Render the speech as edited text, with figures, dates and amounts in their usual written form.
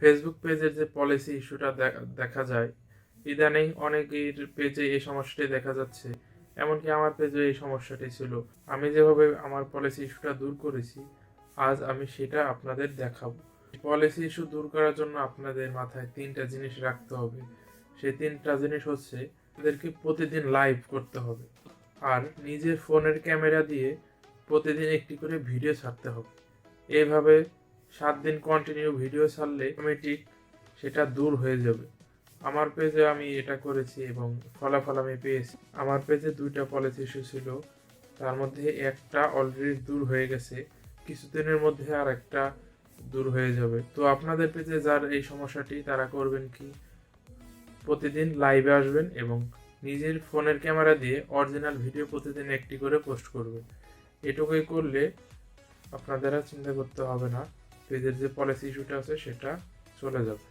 Facebook পেজের যে policy ইস্যুটা দেখা যায়, ইদানিং অনেকের পেজে এই সমস্যাটি দেখা যাচ্ছে। এমনকি আমার পেজে এই সমস্যাটি ছিল। আমি যেভাবে আমার পলিসি ইস্যুটা দূর করেছি, আজ আমি সেটা আপনাদের দেখাবো। পলিসি ইস্যু দূর করার জন্য আপনাদের মাথায় 3টা জিনিস রাখতে হবে। সেই 3টা জিনিস হচ্ছে, আপনাদেরকে প্রতিদিন লাইভ করতে হবে, আর নিজের ফোনের ক্যামেরা দিয়ে প্রতিদিন একটি করে ভিডিও ছাড়তে হবে। এইভাবে 7 দিন কন্টিনিউ ভিডিও ছাড়লে অটোমেটিক সেটা দূর হয়ে যাবে। আমার পেজে আমি এটা করেছি এবং ফলাফল আমি পেয়েছি। আমার পেজে 2টা পলিসি ইস্যু ছিল, তার মধ্যে একটা অলরেডি দূর হয়ে গেছে, কিছুদিনের মধ্যে আর একটা দূর হয়ে যাবে। তো আপনাদের পেজে যার এই সমস্যাটি, তারা করবেন কি, প্রতিদিন লাইভে আসবেন এবং নিজের ফোনের ক্যামেরা দিয়ে অরিজিনাল ভিডিও প্রতিদিন একটি করে পোস্ট করবেন। এটুকুই করলে আপনাদের আর চিন্তা করতে হবে না, পেজের যে পলিসি ইস্যুটা আছে সেটা চলে যাবে।